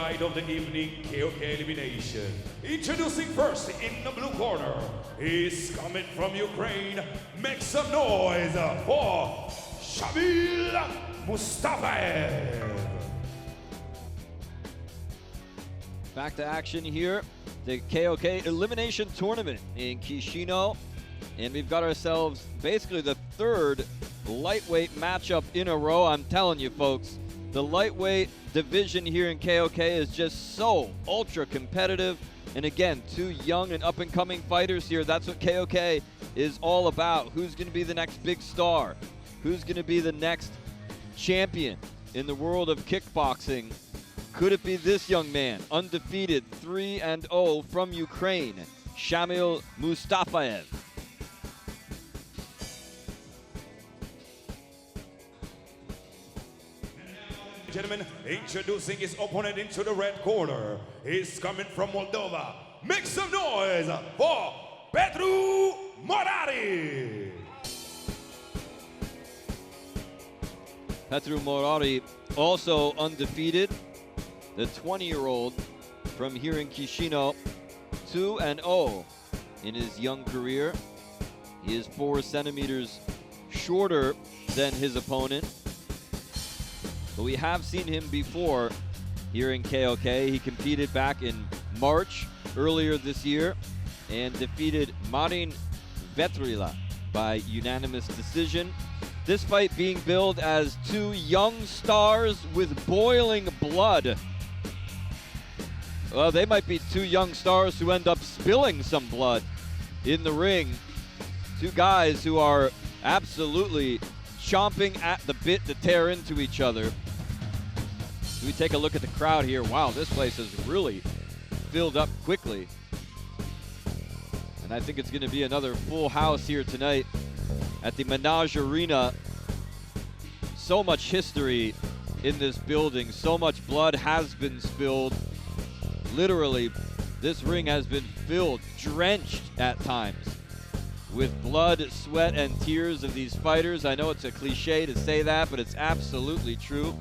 fight of the evening, KOK elimination. Introducing first in the blue corner, he's coming from Ukraine. Make some noise for Shamil Mustafaev. Back to action here, the KOK Elimination Tournament in Chisinau. And we've got ourselves basically the third lightweight matchup in a row. I'm telling you folks, the lightweight division here in KOK is just so ultra competitive. And again, two young and up and coming fighters here. That's what KOK is all about. Who's going to be the next big star? Who's going to be the next champion in the world of kickboxing? Could it be this young man, undefeated, 3-0 from Ukraine, Shamil Mustafaev? Gentlemen, introducing his opponent into the red corner. He's coming from Moldova. Make some noise for Petru Morari. Petru Morari, also undefeated, the 20-year-old from here in Chisinau, 2-0 in his young career. He is 4 centimeters shorter than his opponent. But we have seen him before here in KOK. He competed back in March earlier this year and defeated Marin Vetrila by unanimous decision. This fight being billed as two young stars with boiling blood. Well, they might be two young stars who end up spilling some blood in the ring. Two guys who are absolutely chomping at the bit to tear into each other. We take a look at the crowd here. Wow, this place has really filled up quickly. And I think it's going to be another full house here tonight at the Menage Arena. So much history in this building. So much blood has been spilled. Literally, this ring has been filled, drenched at times, with blood, sweat, and tears of these fighters. I know it's a cliche to say that, but it's absolutely true.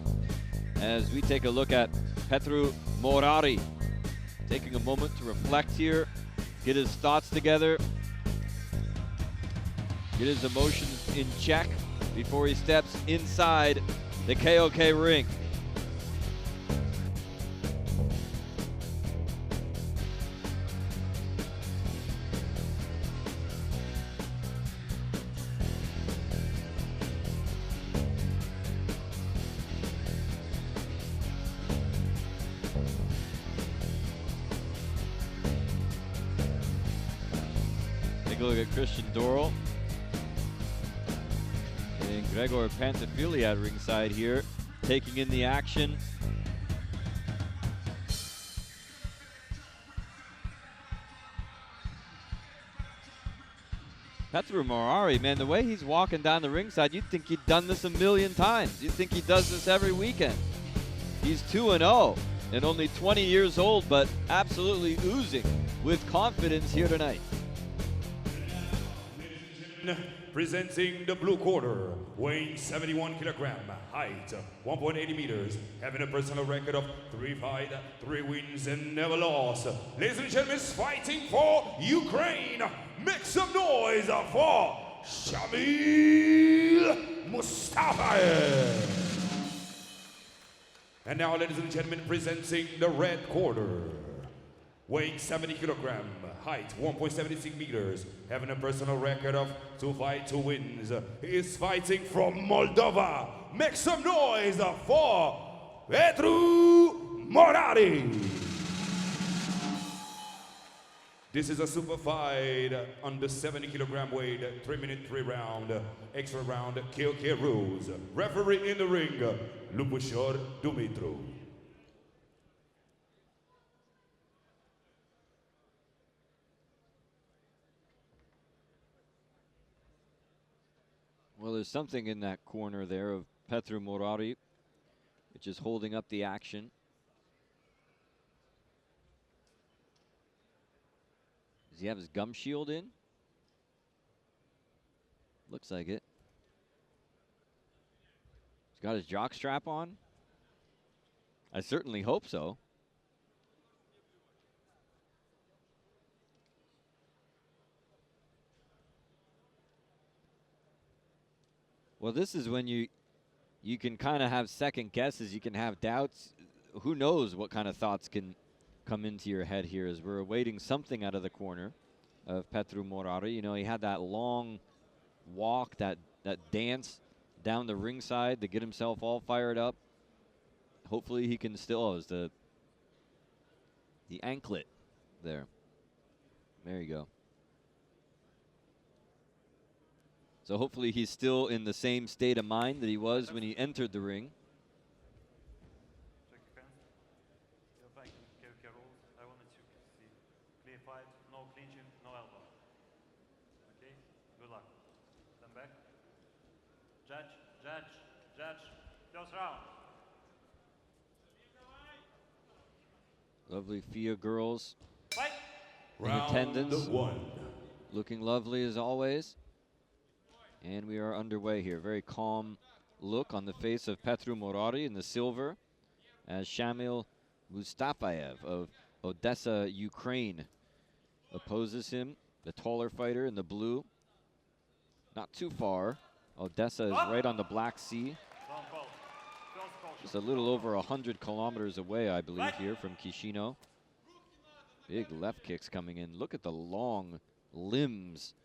As we take a look at Petru Morari, taking a moment to reflect here, get his thoughts together, get his emotions in check before he steps inside the KOK ring. Take a look at Christian Doral and Gregor Pantafili at ringside here, taking in the action. Petru Morari, man, the way he's walking down the ringside, you'd think he'd done this a million times. You'd think he does this every weekend. He's 2-0 and only 20 years old, but absolutely oozing with confidence here tonight. Presenting the blue corner, weighing 71 kilogram, height 1.80 meters, having a personal record of 3 fights, 3 wins, and never lost. Ladies and gentlemen, is fighting for Ukraine. Make some noise for Shamil Mustafaev. And now, ladies and gentlemen, presenting the red corner, weighing 70 kilogram, height 1.76 meters, having a personal record of 2 fights, 2 wins. He is fighting from Moldova. Make some noise for Petru Morari. This is a super fight under 70 kilogram weight, 3-minute 3 round, extra round, KOK rules. Referee in the ring, Lubushor Dumitru. Well, there's something in that corner there of Petru Morari, which is holding up the action. Does he have his gum shield in? Looks like it. He's got his jock strap on. I certainly hope so. Well, this is when you can kind of have second guesses. You can have doubts. Who knows what kind of thoughts can come into your head here as we're awaiting something out of the corner of Petru Morari. You know, he had that long walk, that dance down the ringside to get himself all fired up. Hopefully he can still, oh, it was the anklet there. There you go. So hopefully he's still in the same state of mind that he was when he entered the ring. Check your hands. You're back in KOK rules. I wanted to see clear fight, no clinching, no elbow. Okay? Good luck. Stand back. Judge, judge, judge. First round. Lovely FIA girls Fight! in Round attendance. 1. Looking lovely as always. And we are underway here. Very calm look on the face of Petru Morari in the silver as Shamil Mustafaev of Odessa, Ukraine opposes him. The taller fighter in the blue. Not too far. Odessa is right on the Black Sea. Don't call. First call. Just a little over 100 kilometers away, I believe, here from Chisinau. Big left kicks coming in. Look at the long limbs,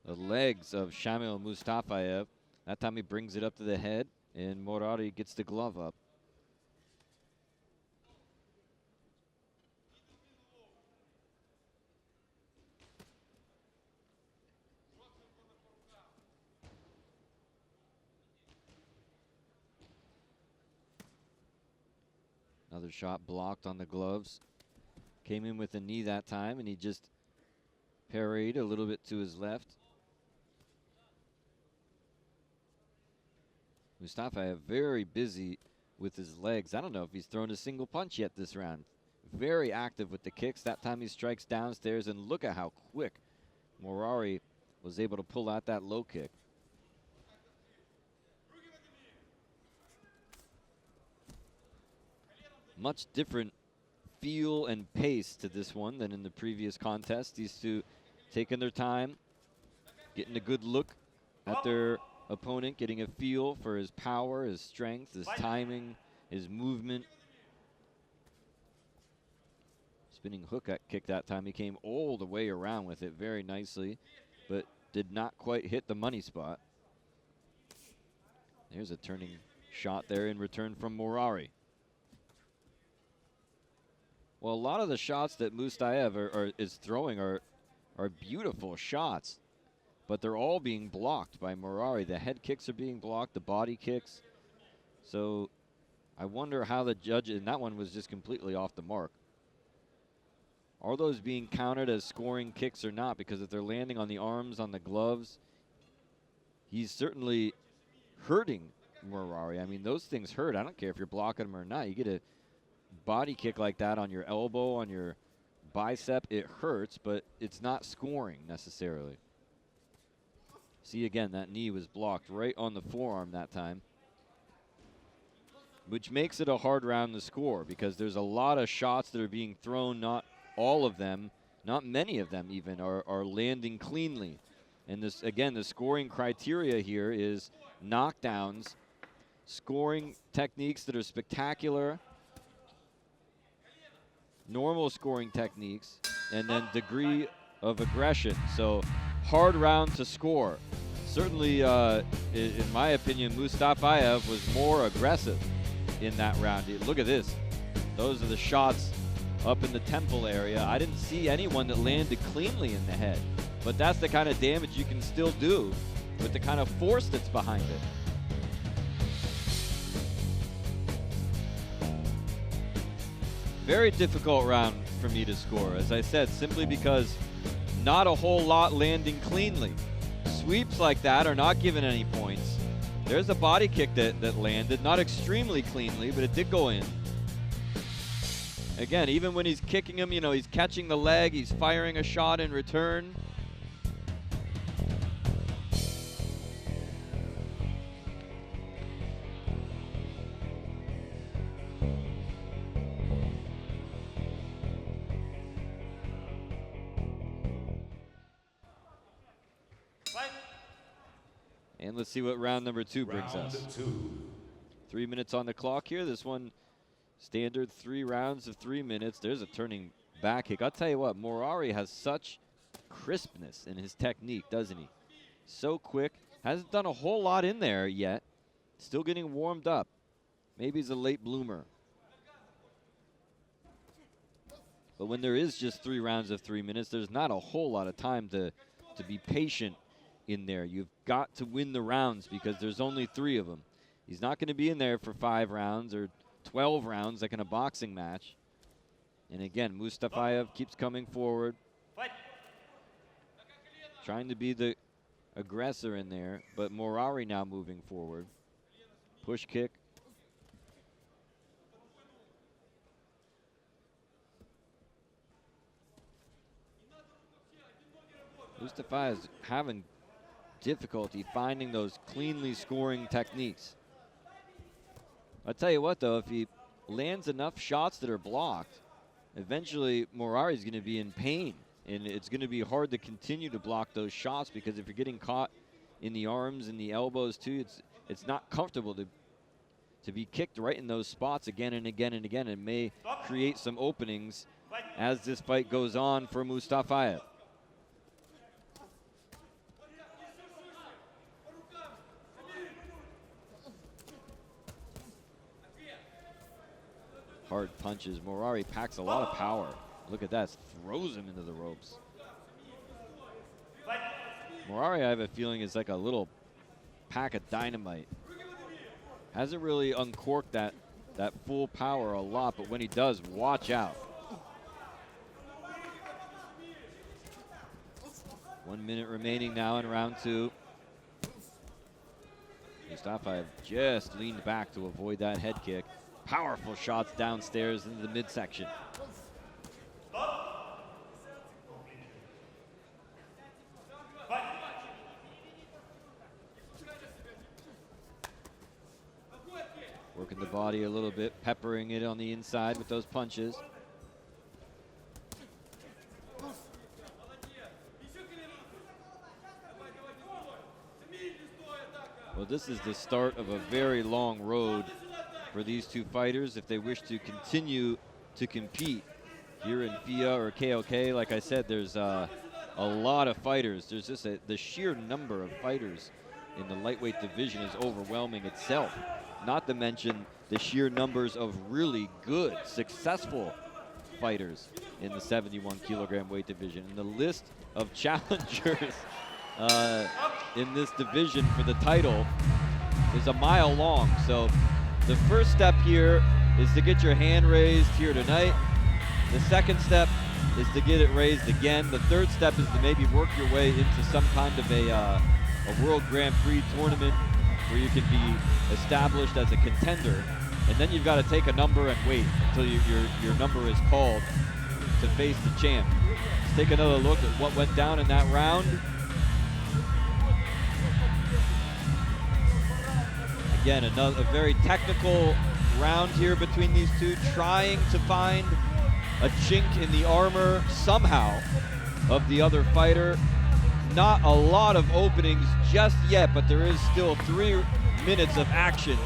the legs of Shamil Mustafaev. That time he brings it up to the head, and Morari gets the glove up. Another shot blocked on the gloves. Came in with a knee that time, and he just parried a little bit to his left. Mustafaev very busy with his legs. I don't know if he's thrown a single punch yet this round. Very active with the kicks. That time he strikes downstairs, and look at how quick Morari was able to pull out that low kick. Much different feel and pace to this one than in the previous contest. These two taking their time, getting a good look at their opponent, getting a feel for his power, his strength, his timing, his movement. Spinning hook kick that time. He came all the way around with it very nicely, but did not quite hit the money spot. There's a turning shot there in return from Morari. Well, a lot of the shots that Mustafaev is throwing are beautiful shots, but they're all being blocked by Morari. The head kicks are being blocked, the body kicks. So I wonder how the judge, and that one was just completely off the mark. Are those being counted as scoring kicks or not? Because if they're landing on the arms, on the gloves, he's certainly hurting Morari. I mean, those things hurt. I don't care if you're blocking them or not. You get a body kick like that on your elbow, on your bicep, it hurts, but it's not scoring necessarily. See, again, that knee was blocked right on the forearm that time, which makes it a hard round to score because there's a lot of shots that are being thrown. Not all of them, not many of them even, are landing cleanly. And this, again, the scoring criteria here is knockdowns, scoring techniques that are spectacular, normal scoring techniques, and then degree of aggression. So hard round to score. Certainly, in my opinion, Mustafaev was more aggressive in that round. Look at this. Those are the shots up in the temple area. I didn't see anyone that landed cleanly in the head, but that's the kind of damage you can still do with the kind of force that's behind it. Very difficult round for me to score, as I said, simply because not a whole lot landing cleanly. Sweeps like that are not given any points. There's a body kick that landed, not extremely cleanly, but it did go in. Again, even when he's kicking him, you know, he's catching the leg, he's firing a shot in return. And let's see what round number 2 brings Round us. 2. 3 minutes on the clock here. This one, standard 3 rounds of 3 minutes. There's a turning back kick. I'll tell you what, Morari has such crispness in his technique, doesn't he? So quick. Hasn't done a whole lot in there yet. Still getting warmed up. Maybe he's a late bloomer. But when there is just 3 rounds of 3 minutes, there's not a whole lot of time to be patient in there. You've got to win the rounds because there's only 3 of them. He's not going to be in there for 5 rounds or 12 rounds like in a boxing match. And again, Mustafaev keeps coming forward. Trying to be the aggressor in there, but Morari now moving forward. Push kick. Mustafaev is having difficulty finding those cleanly scoring techniques. I'll tell you what, though, if he lands enough shots that are blocked, eventually Morari is going to be in pain, and it's going to be hard to continue to block those shots because if you're getting caught in the arms and the elbows too, it's not comfortable to be kicked right in those spots again and again and again. It may create some openings as this fight goes on for Mustafaev. Hard punches. Morari packs a lot of power. Look at that. Throws him into the ropes. Morari, I have a feeling, is like a little pack of dynamite. Hasn't really uncorked that full power a lot, but when he does, watch out. 1 minute remaining now in round 2. Mustafaev just leaned back to avoid that head kick. Powerful shots downstairs into the midsection. Working the body a little bit, peppering it on the inside with those punches. Well, this is the start of a very long road for these 2 fighters if they wish to continue to compete here in FIA or KOK. Like I said, there's a lot of fighters. There's just the sheer number of fighters in the lightweight division is overwhelming itself. Not to mention the sheer numbers of really good, successful fighters in the 71 kilogram weight division. And the list of challengers in this division for the title is a mile long. So the first step here is to get your hand raised here tonight. The second step is to get it raised again. The third step is to maybe work your way into some kind of a World Grand Prix tournament where you can be established as a contender. And then you've got to take a number and wait until your number is called to face the champ. Let's take another look at what went down in that round. Again, a very technical round here between these 2, trying to find a chink in the armor somehow of the other fighter. Not a lot of openings just yet, but there is still 3 minutes of action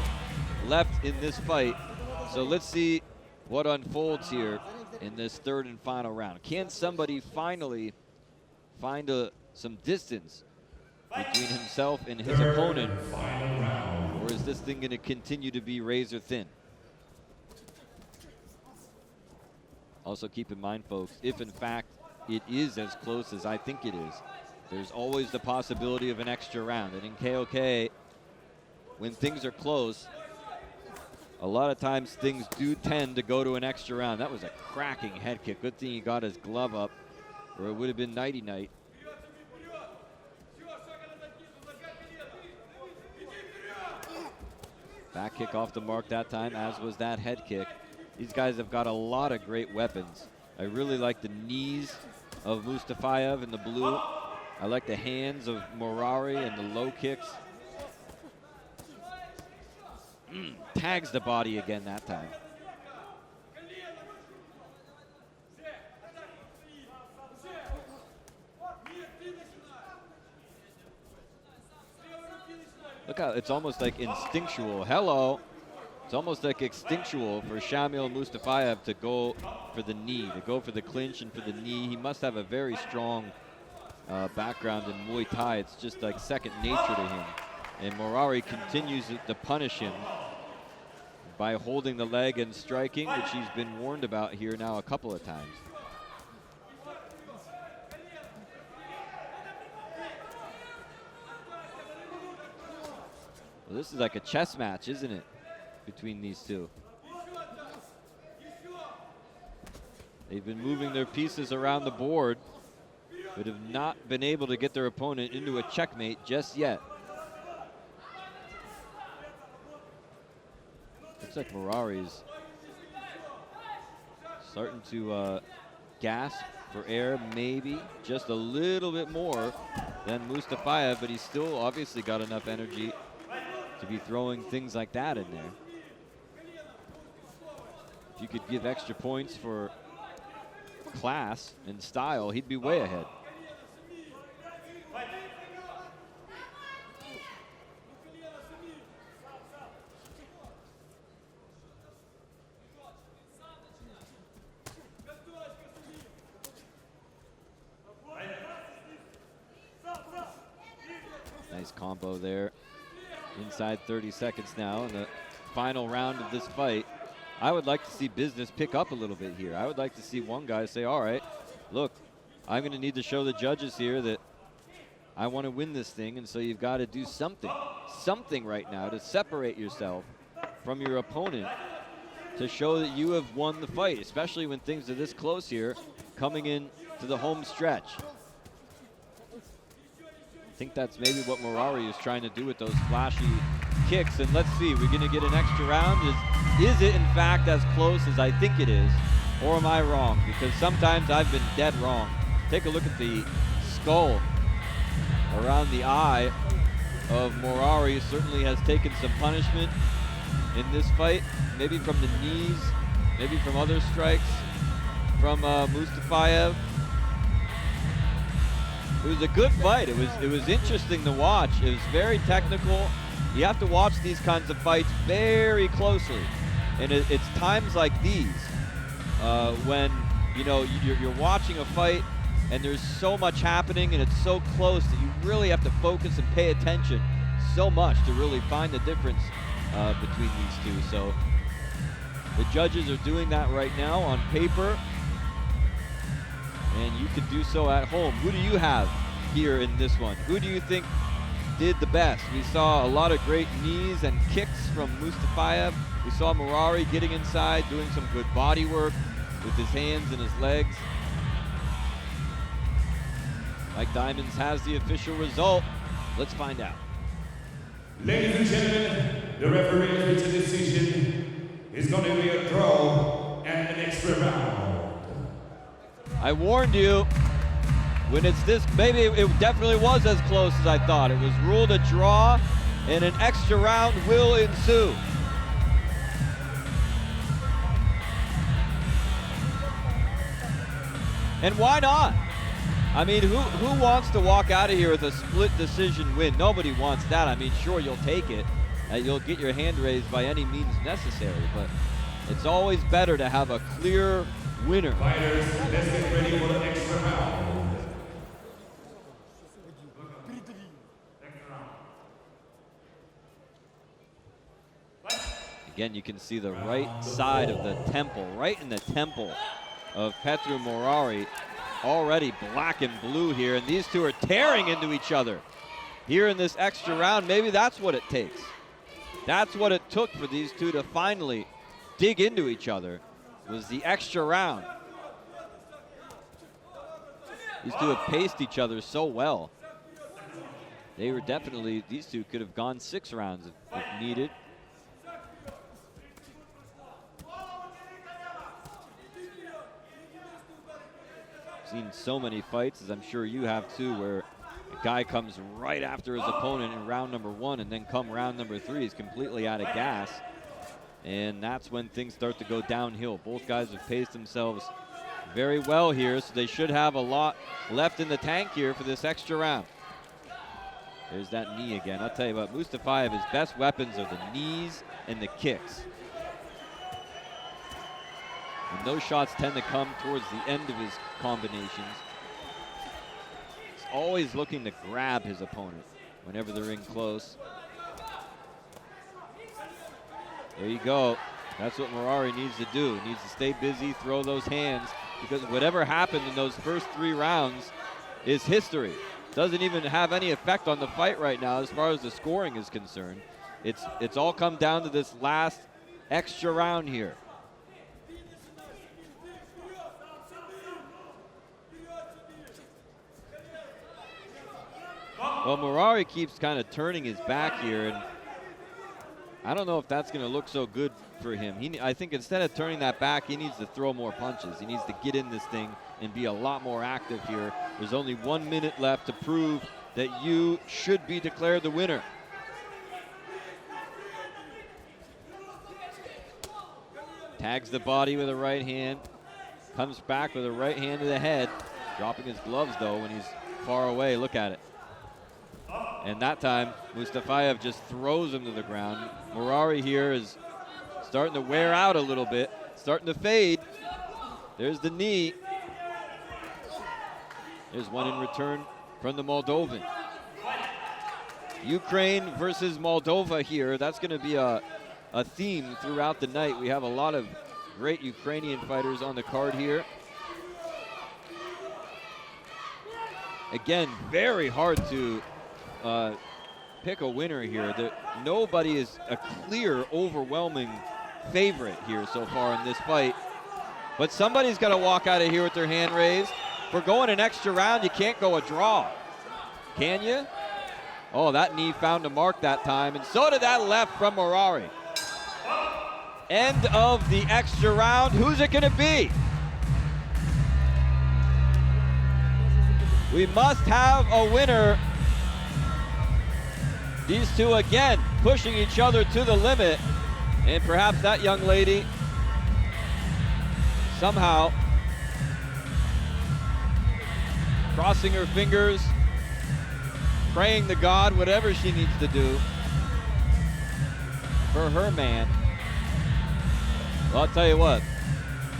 left in this fight. So let's see what unfolds here in this 3rd and final round. Can somebody finally find some distance between himself and his opponent? Or is this thing going to continue to be razor thin? Also keep in mind, folks, if in fact it is as close as I think it is, there's always the possibility of an extra round. And in KOK, when things are close, a lot of times things do tend to go to an extra round. That was a cracking head kick. Good thing he got his glove up, or it would have been nighty-night. Back kick off the mark that time, as was that head kick. These guys have got a lot of great weapons. I really like the knees of Mustafaev in the blue. I like the hands of Morari and the low kicks. Tags the body again that time. Look how it's almost like instinctual. Hello. It's almost like instinctual for Shamil Mustafaev to go for the knee, to go for the clinch and for the knee. He must have a very strong background in Muay Thai. It's just like second nature to him. And Morari continues to punish him by holding the leg and striking, which he's been warned about here now a couple of times. Well, this is like a chess match, isn't it, between these two? They've been moving their pieces around the board, but have not been able to get their opponent into a checkmate just yet. Looks like Morari's starting to gasp for air, maybe just a little bit more than Mustafaev, but he's still obviously got enough energy to be throwing things like that in there. If you could give extra points for class and style, he'd be way ahead. Nice combo there. Inside 30 seconds now in the final round of this fight. I would like to see business pick up a little bit here. I would like to see one guy say, all right, look, I'm going to need to show the judges here that I want to win this thing, and so you've got to do something right now to separate yourself from your opponent to show that you have won the fight, especially when things are this close here coming in to the home stretch. I think that's maybe what Morari is trying to do with those flashy kicks. And let's see, we're going to get an extra round. Is it in fact as close as I think it is? Or am I wrong? Because sometimes I've been dead wrong. Take a look at the skull around the eye of Morari. Certainly has taken some punishment in this fight. Maybe from the knees, maybe from other strikes from Mustafaev. It was a good fight. It was interesting to watch. It was very technical. You have to watch these kinds of fights very closely, and it's times like these when you're watching a fight and there's so much happening and it's so close that you really have to focus and pay attention so much to really find the difference between these two. So the judges are doing that right now on paper. And you could do so at home. Who do you have here in this one? Who do you think did the best? We saw a lot of great knees and kicks from Mustafaev. We saw Morari getting inside, doing some good body work with his hands and his legs. Mike Diamonds has the official result. Let's find out. Ladies and gentlemen, the referee has reached a decision. It's going to be a draw and an extra round. I warned you, when it's this, maybe it definitely was as close as I thought. It was ruled a draw, and an extra round will ensue. And why not? I mean, who wants to walk out of here with a split decision win? Nobody wants that. I mean, sure, you'll take it. You'll get your hand raised by any means necessary, but it's always better to have a clear winner. Fighters, let's get ready for the extra round. Again, you can see the right side of the temple, right in the temple of Petru Morari, already black and blue here, and these two are tearing into each other here in this extra round. Maybe that's what it takes. That's what it took for these two to finally dig into each other, was the extra round. These two have paced each other so well. They were definitely, these two could have gone 6 rounds if needed. Seen so many fights, as I'm sure you have too, where a guy comes right after his opponent in round number 1, and then come round number 3, he's completely out of gas. And that's when things start to go downhill. Both guys have paced themselves very well here, so they should have a lot left in the tank here for this extra round. There's that knee again. I'll tell you what, Mustafaev, his best weapons are the knees and the kicks. And those shots tend to come towards the end of his combinations. He's always looking to grab his opponent whenever they're in close. There you go. That's what Morari needs to do. He needs to stay busy, throw those hands, because whatever happened in those first 3 rounds is history. Doesn't even have any effect on the fight right now as far as the scoring is concerned. It's all come down to this last extra round here. Well, Morari keeps kind of turning his back here, and I don't know if that's going to look so good for him. I think instead of turning that back, he needs to throw more punches. He needs to get in this thing and be a lot more active here. There's only 1 minute left to prove that you should be declared the winner. Tags the body with a right hand, comes back with a right hand to the head, dropping his gloves though when he's far away. Look at it. And that time, Mustafaev just throws him to the ground. Morari here is starting to wear out a little bit, starting to fade. There's the knee. There's one in return from the Moldovan. Ukraine versus Moldova here. That's going to be a theme throughout the night. We have a lot of great Ukrainian fighters on the card here. Again, very hard to pick a winner here. Nobody is a clear, overwhelming favorite here so far in this fight. But somebody's got to walk out of here with their hand raised. If we're going an extra round, you can't go a draw. Can you? Oh, that knee found a mark that time, and so did that left from Morari. End of the extra round. Who's it going to be? We must have a winner. These two again pushing each other to the limit, and perhaps that young lady somehow crossing her fingers, praying to God, whatever she needs to do for her man. Well, I'll tell you what,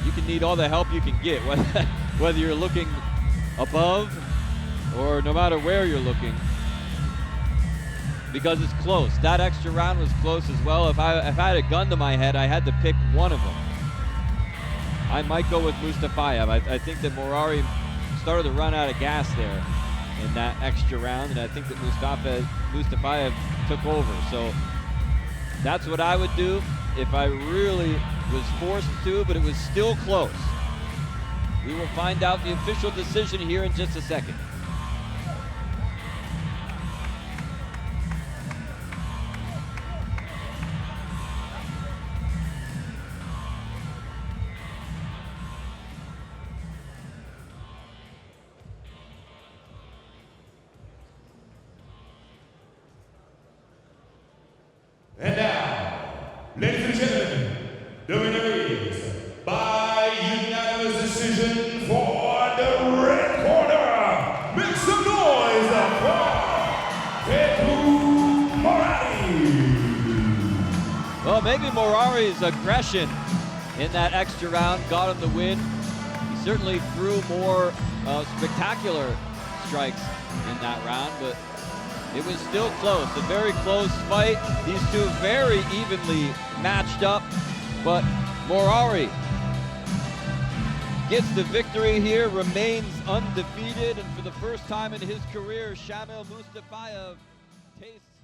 you can need all the help you can get, whether you're looking above or no matter where you're looking, because it's close. That extra round was close as well. If I had a gun to my head, I had to pick one of them. I might go with Mustafaev. I think that Morari started to run out of gas there in that extra round, and I think that Mustafaev took over. So that's what I would do if I really was forced to, but it was still close. We will find out the official decision here in just a second. And now, ladies and gentlemen, the winner is by unanimous decision for the red corner. Make some noise for Petru Morari. Well, maybe Morari's aggression in that extra round got him the win. He certainly threw more spectacular strikes in that round, but it was still close, a very close fight. These two very evenly matched up, but Morari gets the victory here, remains undefeated, and for the first time in his career, Shamil Mustafaev tastes